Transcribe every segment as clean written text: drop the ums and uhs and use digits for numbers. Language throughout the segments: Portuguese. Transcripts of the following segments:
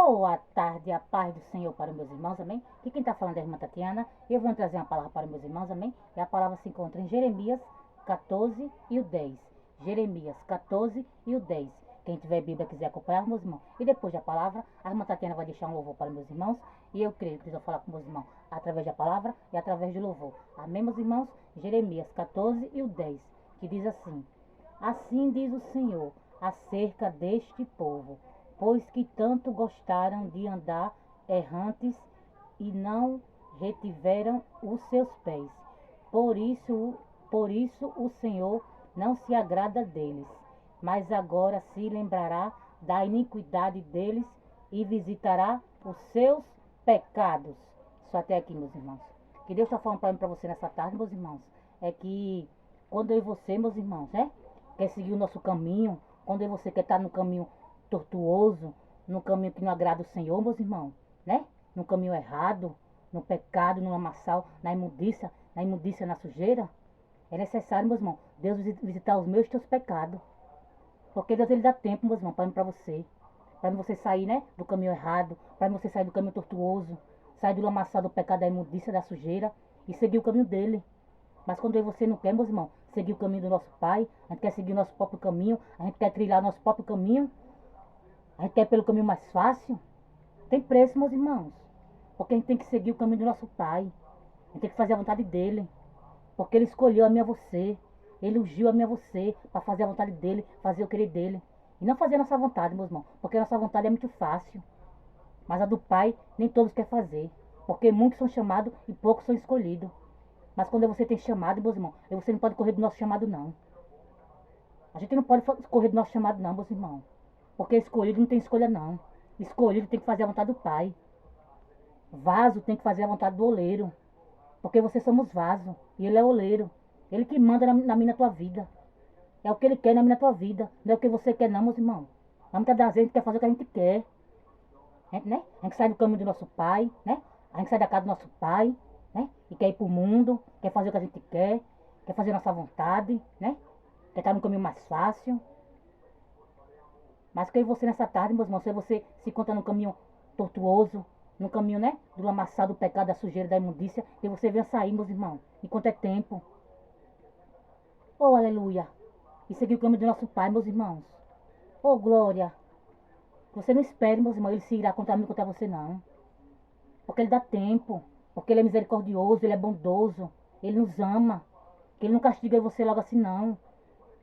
Boa tarde, a paz do Senhor para os meus irmãos, amém? Aqui quem está falando é a irmã Tatiana, e eu vou trazer uma palavra para os meus irmãos, amém? E a palavra se encontra em Jeremias 14 e o 10. Jeremias 14 e o 10. Quem tiver Bíblia quiser acompanhar, meus irmãos. E depois da palavra, a irmã Tatiana vai deixar um louvor para os meus irmãos, e eu creio que eles vão falar com meus irmãos através da palavra e através do louvor. Amém, meus irmãos? Jeremias 14 e o 10, que diz assim: Assim diz o Senhor acerca deste povo, pois que tanto gostaram de andar errantes e não retiveram os seus pés. Por isso o Senhor não se agrada deles, mas agora se lembrará da iniquidade deles e visitará os seus pecados. Só até aqui, meus irmãos. Que Deus está falando para você nessa tarde, meus irmãos, é que quando eu e você, meus irmãos, quer seguir o nosso caminho, quando eu e você quer estar no caminho tortuoso, no caminho que não agrada o Senhor, meus irmãos, no caminho errado, no pecado, no lamaçal, na imundícia, na sujeira, é necessário, meus irmãos, Deus visitar os meus e teus pecados. Porque Deus, ele dá tempo, meus irmãos, para você. Para você sair, do caminho errado, para você sair do caminho tortuoso, sair do lamaçal, do pecado, da imundícia, da sujeira e seguir o caminho dele. Mas quando eu e você não quer, meus irmãos, seguir o caminho do nosso Pai, a gente quer seguir o nosso próprio caminho, a gente quer trilhar o nosso próprio caminho, a gente quer ir pelo caminho mais fácil, tem preço, meus irmãos. Porque a gente tem que seguir o caminho do nosso Pai, a gente tem que fazer a vontade dele. Porque ele escolheu a mim e a você, ele ungiu a mim e a você para fazer a vontade dele, fazer o querer dele. E não fazer a nossa vontade, meus irmãos, porque a nossa vontade é muito fácil. Mas a do Pai nem todos querem fazer, porque muitos são chamados e poucos são escolhidos. Mas quando você tem chamado, meus irmãos, você não pode correr do nosso chamado, não. A gente não pode correr do nosso chamado, não, meus irmãos. Porque escolhido não tem escolha, não. Escolhido tem que fazer a vontade do Pai. Vaso tem que fazer a vontade do oleiro. Porque vocês somos vaso e ele é oleiro. Ele que manda na minha tua vida. É o que ele quer na minha tua vida. Não é o que você quer, não, meus irmãos. Muitas das vezes a gente quer fazer o que a gente quer. A gente sai do caminho do nosso Pai, A gente sai da casa do nosso Pai, E quer ir pro mundo, quer fazer o que a gente quer fazer a nossa vontade, Quer estar no caminho mais fácil. Mas que eu e você nessa tarde, meus irmãos, se você se encontra no caminho tortuoso, no caminho, do lamaçal, do pecado, da sujeira, da imundícia, que você venha sair, meus irmãos, enquanto é tempo. Oh, aleluia. E seguir o caminho do nosso Pai, meus irmãos. Oh, glória. Você não espere, meus irmãos, ele se irá contra mim, contra você, não. Porque ele dá tempo. Porque ele é misericordioso, ele é bondoso. Ele nos ama. Que ele não castiga você logo assim, não.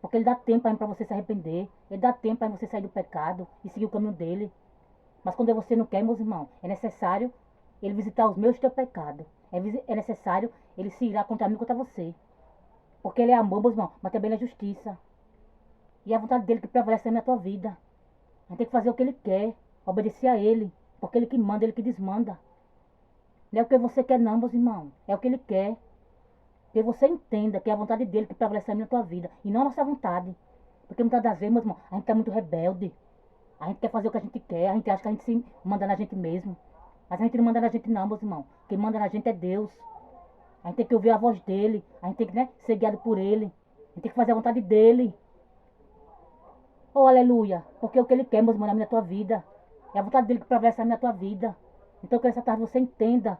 Porque ele dá tempo para você se arrepender. Ele dá tempo para você sair do pecado e seguir o caminho dele. Mas quando você não quer, meus irmãos, é necessário ele visitar os meus e teus pecados. É necessário ele se irá contra mim, contra você. Porque ele é amor, meus irmãos, mas também ele é justiça. E é a vontade dele que prevalece na tua vida. A gente tem que fazer o que ele quer, obedecer a ele. Porque ele que manda, ele que desmanda. Não é o que você quer, não, meus irmãos. É o que ele quer. Que você entenda que é a vontade dele que prevalece na tua vida. E não a nossa vontade. Porque muitas das vezes, meus irmãos, a gente tá muito rebelde. A gente quer fazer o que a gente quer. A gente acha que a gente se manda na gente mesmo. Mas a gente não manda na gente, não, meus irmãos. Quem manda na gente é Deus. A gente tem que ouvir a voz dele. A gente tem que ser guiado por ele. A gente tem que fazer a vontade dele. Oh, aleluia. Porque é o que ele quer, meus irmãos, na tua vida. É a vontade dele que prevalece na tua vida. Então que essa tarde você entenda,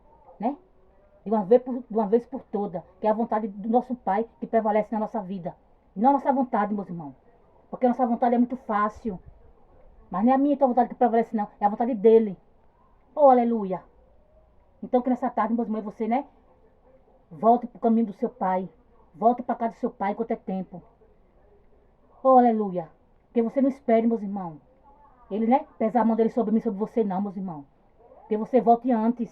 De uma vez por toda, que é a vontade do nosso Pai que prevalece na nossa vida. E não a nossa vontade, meus irmãos. Porque a nossa vontade é muito fácil. Mas não é a minha vontade que prevalece, não. É a vontade dele. Oh, aleluia. Então que nessa tarde, meus irmãos, você, volte para o caminho do seu Pai. Volte para a casa do seu Pai enquanto é tempo. Oh, aleluia. Que você não espere, meus irmãos. Ele, pesar a mão dele sobre mim, sobre você, não, meus irmãos. Que você volte antes.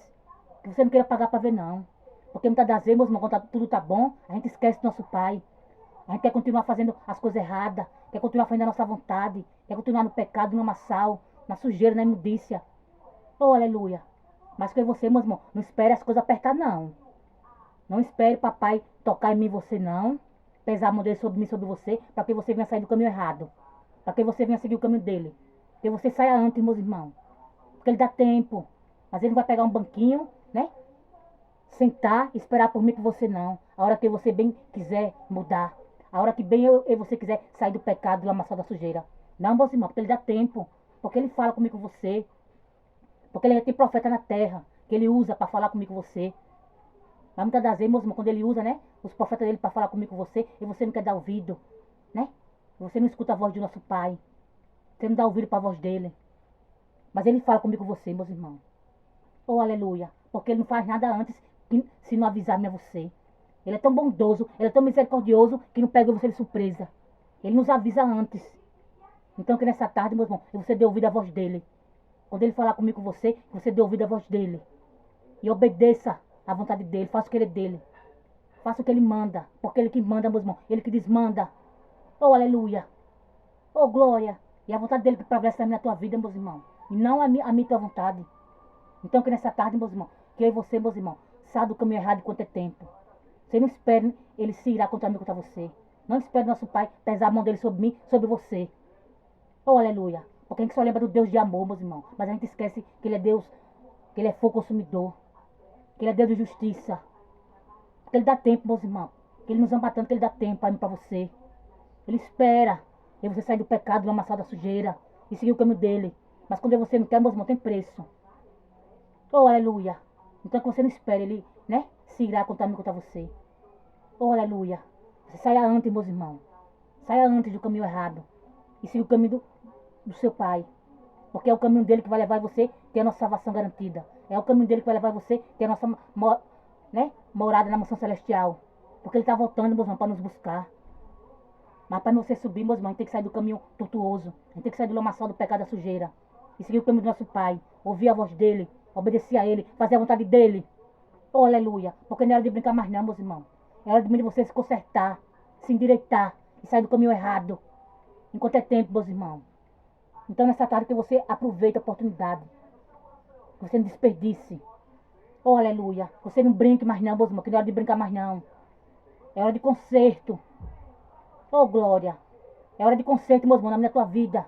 Que você não queira pagar para ver, não. Porque muitas das vezes, meus irmãos, quando tudo tá bom, a gente esquece do nosso Pai. A gente quer continuar fazendo as coisas erradas. Quer continuar fazendo a nossa vontade. Quer continuar no pecado, no lamaçal, na sujeira, na imundícia. Oh, aleluia. Mas que você, meus irmãos, não espere as coisas apertar, não. Não espere papai tocar em mim e você, não. Pesar a mão dele sobre mim, sobre você, para que você venha sair do caminho errado. Para que você venha seguir o caminho dele. Que você saia antes, meus irmãos. Porque ele dá tempo. Mas ele não vai pegar um banquinho, sentar e esperar por mim por você, não. A hora que você bem quiser mudar. A hora que bem eu e você quiser sair do pecado, do lamaçal, da sujeira. Não, meus irmãos, porque ele dá tempo. Porque ele fala comigo com você. Porque ele tem profeta na terra, que ele usa para falar comigo com você. Mas muitas das vezes, meus irmãos, quando ele usa, né, os profetas dele para falar comigo com você, e você não quer dar ouvido, né? Você não escuta a voz do nosso Pai. Você não dá ouvido para a voz dele. Mas ele fala comigo com você, meus irmãos. Oh, aleluia. Porque ele não faz nada antes se não avisar-me a você. Ele é tão bondoso, ele é tão misericordioso que não pega você de surpresa. Ele nos avisa antes. Então que nessa tarde, meus irmãos, você dê ouvido à voz dele. Quando ele falar comigo com você dê ouvido à voz dele. E obedeça à vontade dele, faça o que ele é dele. Faça o que ele manda, porque ele que manda, meus irmãos, ele que desmanda. Oh, aleluia. Oh, glória. E a vontade dele que prevalece na tua vida, meus irmãos. E não a minha tua vontade. Então que nessa tarde, meus irmãos, que eu e você, meus irmãos, saia do caminho errado enquanto é tempo. Você não espere ele se irá contra mim, contra você. Não espere nosso Pai pesar a mão dele sobre mim, sobre você. Oh, aleluia. Porque a gente só lembra do Deus de amor, meus irmãos. Mas a gente esquece que ele é Deus, que ele é fogo consumidor. Que ele é Deus de justiça. Que ele dá tempo, meus irmãos. Que ele nos ama tanto que ele dá tempo para mim, para você. Ele espera. E você sair do pecado, do amassado da sujeira. E seguir o caminho dele. Mas quando você não quer, meus irmãos, tem preço. Oh, aleluia. Então que você não espere ele, né? Se irá contra mim, contra você. Oh, aleluia. Você saia antes, meus irmãos. Saia antes do caminho errado. E siga o caminho do seu Pai. Porque é o caminho dele que vai levar você ter a nossa salvação garantida. É o caminho dele que vai levar você ter a nossa morada na mansão celestial. Porque ele está voltando, meus irmãos, para nos buscar. Mas para você subir, meus irmãos, a gente tem que sair do caminho tortuoso. A gente tem que sair do lamaçal do pecado da sujeira. E seguir o caminho do nosso Pai. Ouvir a voz dele. Obedecer a ele. Fazer a vontade dele. Oh, aleluia. Porque não é hora de brincar mais não, meus irmãos. É hora de você se consertar. Se endireitar. E sair do caminho errado. Enquanto é tempo, meus irmãos. Então nessa tarde que você aproveite a oportunidade. Que você não desperdice. Oh, aleluia. Você não brinque mais não, meus irmãos. Que não é hora de brincar mais não. É hora de conserto. Oh, glória. É hora de conserto, meus irmãos, na minha tua vida.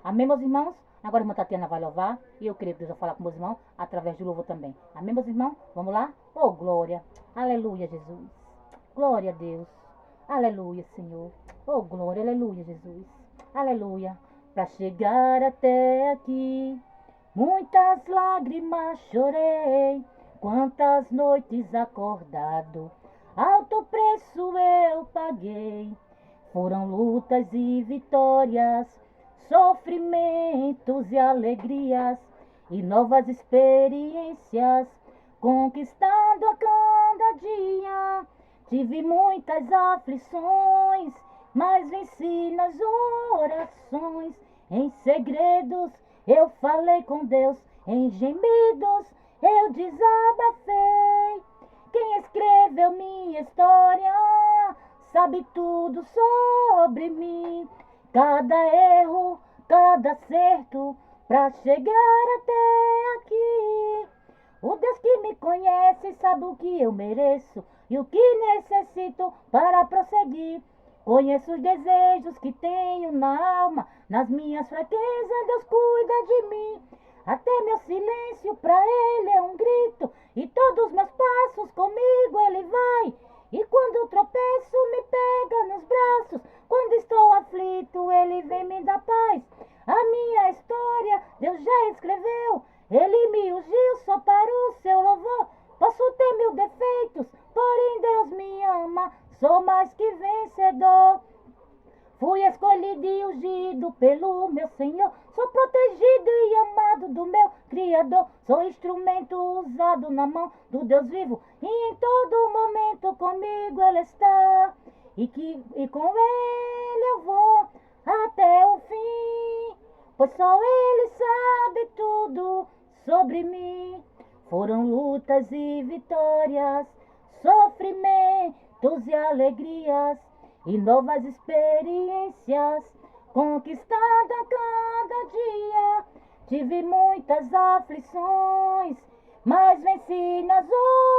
Amém, meus irmãos? Agora a irmã Tatiana vai louvar. E eu creio que Deus vai falar com meus irmãos através do louvor também. Amém, meus irmãos? Vamos lá? Oh, glória. Aleluia, Jesus. Glória a Deus. Aleluia, Senhor. Oh, glória. Aleluia, Jesus. Aleluia. Para chegar até aqui, muitas lágrimas chorei. Quantas noites acordado, alto preço eu paguei. Foram lutas e vitórias, sofrimentos e alegrias, e novas experiências, conquistando a cada dia. Tive muitas aflições, mas venci nas orações. Em segredos eu falei com Deus, em gemidos eu desabafei. Quem escreveu minha história sabe tudo sobre mim. Cada erro, cada acerto, pra chegar até aqui. O Deus que me conhece sabe o que eu mereço e o que necessito para prosseguir. Conheço os desejos que tenho na alma, nas minhas fraquezas Deus cuida de mim. Até meu silêncio pra Ele é um grito, e todos meus passos comigo Ele vai. E quando tropeço me pega nos braços, quando estou aflito Ele vem me dar paz. A minha história Deus já escreveu, Ele me ungiu só para o seu louvor. Posso ter mil defeitos, porém Deus me ama, sou mais que vencedor. Fui escolhido e ungido pelo meu Senhor, sou protegido e amado do meu Criador. Sou instrumento usado na mão do Deus vivo, e em todo momento comigo Ele está. E com Ele eu vou até o fim, pois só Ele sabe tudo sobre mim. Foram lutas e vitórias, sofrimentos e alegrias, e novas experiências, conquistando a cada dia. Tive muitas aflições, mas venci nas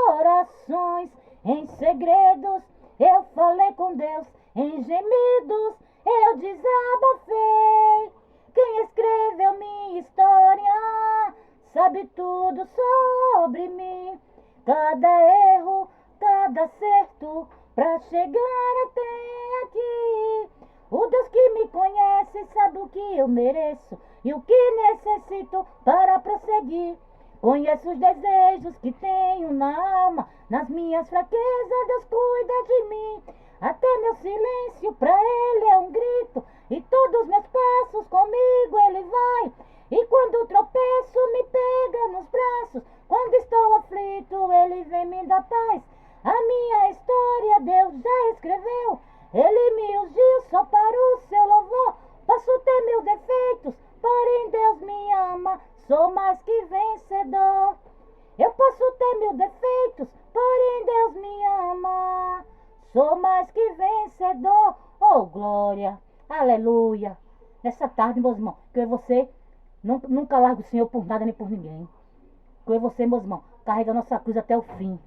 orações. Em segredos eu falei com Deus, em gemidos eu desabafei. Quem escreveu minha história sabe tudo sobre mim. Cada erro, cada acerto, pra chegar até aqui. O Deus que me conhece sabe o que eu mereço e o que necessito para prosseguir. seguir. Conheço os desejos que tenho na alma, nas minhas fraquezas Deus cuida de mim. Até meu silêncio pra Ele é um grito, e todos meus passos comigo Ele vai. E quando tropeço me pega nos braços, quando estou aflito Ele vem me dar paz. A minha história Deus já escreveu, Ele me ungiu só para o seu louvor. Posso ter meus defeitos, porém Deus me ama, sou mais que vencedor. Eu posso ter meus defeitos, porém Deus me ama, sou mais que vencedor. Oh, glória, aleluia. Nessa tarde, meus irmãos, que você nunca larga o Senhor por nada nem por ninguém. Que você, meus irmãos, carrega a nossa cruz até o fim.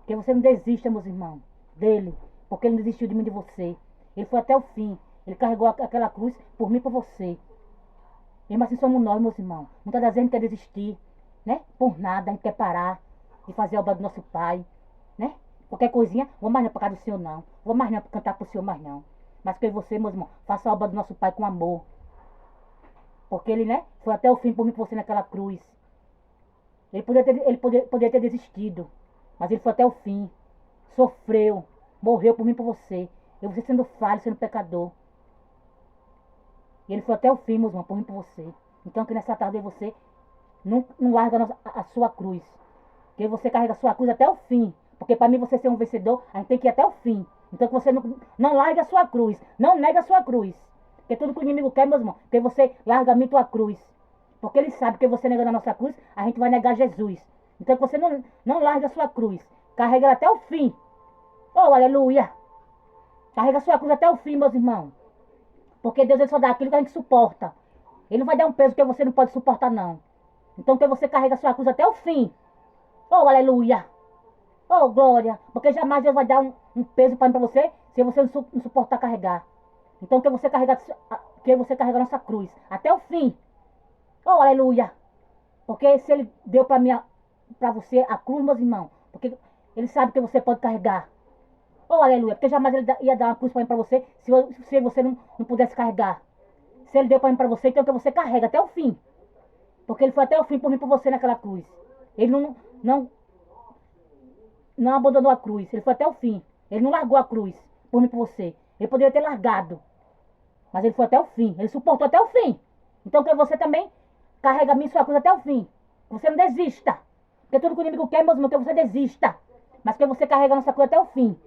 Que você não desista, meus irmãos, dele, porque ele não desistiu de mim e de você. Ele foi até o fim. Ele carregou aquela cruz por mim e por você. Mesmo assim somos nós, meus irmãos. Muitas das vezes a gente quer desistir, né? Por nada, a gente quer parar de fazer a obra do nosso Pai, né? Qualquer coisinha, vou mais não para casa do Senhor não. Vou mais não cantar pro Senhor mais não. Mas que você, meus irmãos, faça a obra do nosso Pai com amor. Porque ele, né? Foi até o fim por mim e por você naquela cruz. Ele poderia ter desistido. Mas ele foi até o fim. Sofreu. Morreu por mim e por você. E você sendo falho, sendo pecador. E ele foi até o fim, meus irmãos, por mim e por você. Então que nessa tarde você não larga a sua cruz. Que você carrega a sua cruz até o fim. Porque para mim você ser um vencedor, a gente tem que ir até o fim. Então que você não larga a sua cruz. Não nega a sua cruz. Porque tudo que o inimigo quer, meus irmãos, que você larga a mim tua cruz. Porque ele sabe que você negando a nossa cruz, a gente vai negar Jesus. Então que você não larga a sua cruz. Carrega ela até o fim. Oh, aleluia. Carrega a sua cruz até o fim, meus irmãos. Porque Deus ele só dá aquilo que a gente suporta. Ele não vai dar um peso que você não pode suportar, não. Então que você carrega a sua cruz até o fim. Oh, aleluia. Oh, glória. Porque jamais Deus vai dar um peso para você se você não suportar carregar. Então que você carrega a nossa cruz até o fim. Oh, aleluia. Porque se ele deu para você a cruz, meus irmãos, porque ele sabe que você pode carregar. Oh, aleluia. Porque jamais ele ia dar uma cruz para você se você não pudesse carregar. Se ele deu para mim para você, então que você carrega até o fim. Porque ele foi até o fim por mim e por você naquela cruz. Ele não abandonou a cruz. Ele foi até o fim. Ele não largou a cruz por mim e por você. Ele poderia ter largado. Mas ele foi até o fim. Ele suportou até o fim. Então que você também carrega a minha sua cruz até o fim. Você não desista. Porque tudo que o inimigo quer, meus irmãos, que você desista. Mas que você carrega a nossa cruz até o fim.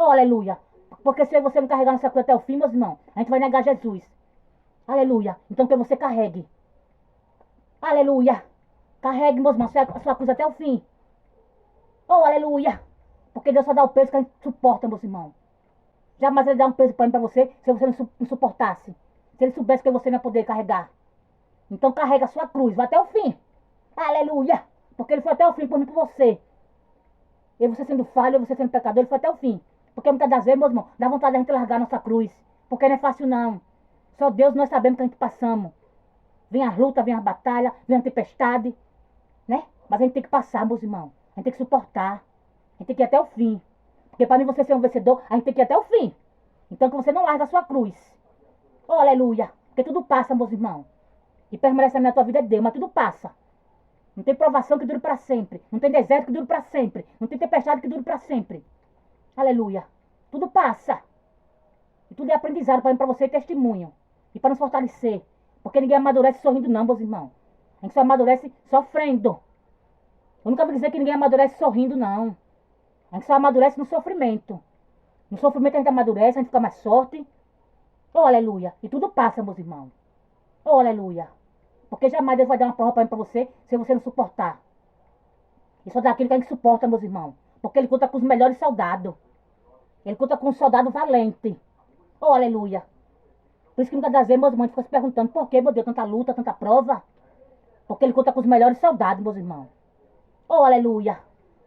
Oh, aleluia. Porque se você não carregar a nossa cruz até o fim, meus irmãos, a gente vai negar Jesus. Aleluia. Então que você carregue. Aleluia. Carregue, meus irmãos, a sua cruz até o fim. Oh, aleluia. Porque Deus só dá o peso que a gente suporta, meus irmãos. Jamais ele dá um peso para mim, para você, se você não suportasse. Se ele soubesse que você não ia poder carregar. Então carrega a sua cruz, vai até o fim. Aleluia. Porque ele foi até o fim por mim, por você. E você sendo falho, você sendo pecador, ele foi até o fim. Porque muitas das vezes, meus irmãos, dá vontade de a gente largar a nossa cruz. Porque não é fácil, não. Só Deus nós sabemos que a gente passamos. Vem as lutas, vem as batalhas, vem a tempestade, né? Mas a gente tem que passar, meus irmãos. A gente tem que suportar. A gente tem que ir até o fim. Porque para mim você ser um vencedor, a gente tem que ir até o fim. Então que você não larga a sua cruz. Oh, aleluia. Porque tudo passa, meus irmãos. E permanece na tua vida é Deus, mas tudo passa. Não tem provação que dure para sempre. Não tem deserto que dure para sempre. Não tem tempestade que dure para sempre. Aleluia. Tudo passa. E tudo é aprendizado para você e testemunho. E para nos fortalecer. Porque ninguém amadurece sorrindo não, meus irmãos. A gente só amadurece sofrendo. Eu nunca vou dizer que ninguém amadurece sorrindo, não. A gente só amadurece no sofrimento. No sofrimento a gente amadurece, a gente fica mais forte. Oh, aleluia. E tudo passa, meus irmãos. Oh, aleluia. Porque jamais Deus vai dar uma prova para você se você não suportar. E só dá aquilo que a gente suporta, meus irmãos. Porque ele conta com os melhores soldados. Ele conta com um soldado valente. Oh, aleluia. Por isso que muitas das vezes, meus irmãos, ficam se perguntando por que, meu Deus, tanta luta, tanta prova. Porque ele conta com os melhores soldados, meus irmãos. Oh, aleluia.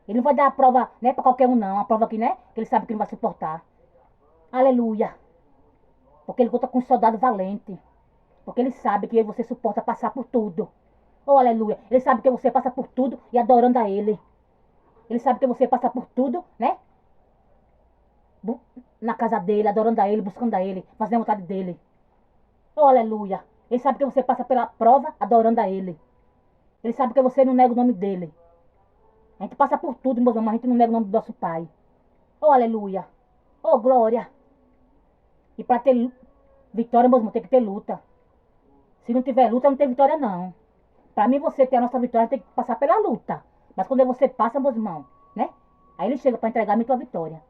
Ele não vai dar a prova, né, para qualquer um, não. A prova que, né, que ele sabe que não vai suportar. Aleluia. Porque ele conta com um soldado valente. Porque ele sabe que você suporta passar por tudo. Oh, aleluia. Ele sabe que você passa por tudo e adorando a ele. Ele sabe que você passa por tudo, né? Na casa dele, adorando a ele, buscando a ele, fazendo a vontade dele. Oh, aleluia. Ele sabe que você passa pela prova adorando a ele. Ele sabe que você não nega o nome dele. A gente passa por tudo, meus irmãos, mas a gente não nega o nome do nosso Pai. Oh, aleluia. Oh, glória. E para ter vitória, meus irmãos, tem que ter luta. Se não tiver luta, não tem vitória, não. Para mim, você ter a nossa vitória, tem que passar pela luta. Mas quando você passa, meus irmãos, né? Aí ele chega para entregar a minha vitória.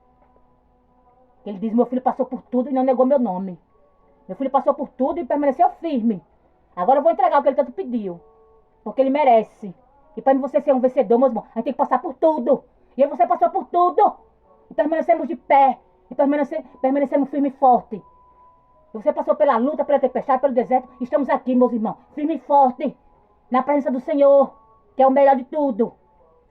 Ele diz, meu filho passou por tudo e não negou meu nome. Meu filho passou por tudo e permaneceu firme. Agora eu vou entregar o que ele tanto pediu. Porque ele merece. E para você ser um vencedor, meus irmãos, a gente tem que passar por tudo. E aí você passou por tudo. E permanecemos de pé. E permanecemos firme e forte. E você passou pela luta, pela tempestade, pelo deserto. Estamos aqui, meus irmãos, firme e forte. Na presença do Senhor, que é o melhor de tudo.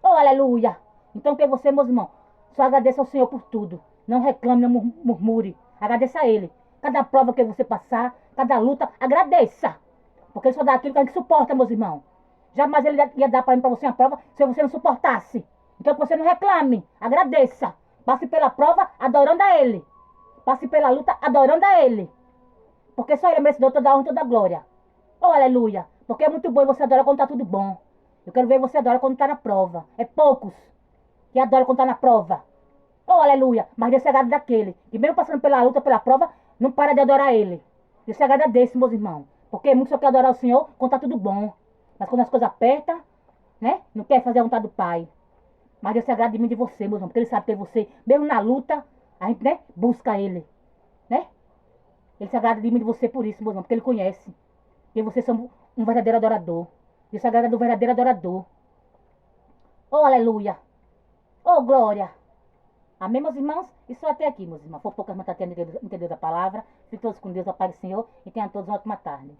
Oh, aleluia. Então que você, meus irmãos, só agradeça ao Senhor por tudo. Não reclame, não murmure. Agradeça a Ele. Cada prova que você passar, cada luta, agradeça. Porque Ele só dá aquilo que a gente suporta, meus irmãos. Jamais Ele ia dar para você uma prova se você não suportasse. Então que você não reclame. Agradeça. Passe pela prova adorando a Ele. Passe pela luta adorando a Ele. Porque só Ele é merecedor toda a honra e toda a glória. Oh, aleluia. Porque é muito bom você adorar quando está tudo bom. Eu quero ver você adorar quando está na prova. É poucos que adoram quando está na prova. Oh, aleluia. Mas Deus se agrada daquele. E mesmo passando pela luta, pela prova, não para de adorar Ele. Deus se agrada desse, meus irmãos. Porque muitos só querem adorar o Senhor quando está tudo bom. Mas quando as coisas apertam, né? Não quer fazer a vontade do Pai. Mas Deus se agrada de mim e de você, meus irmãos. Porque Ele sabe que você, mesmo na luta, a gente, né? Busca Ele. Né? Ele se agrada de mim e de você por isso, meus irmãos. Porque Ele conhece. Que vocês são um verdadeiro adorador. Deus se agrada do verdadeiro adorador. Oh, aleluia. Oh, glória. Amém, meus irmãos? E só até aqui, meus irmãos. Foi poucas irmãs entendeu a palavra. Fiquem todos com Deus, a paz do Senhor. E tenham todos uma ótima tarde.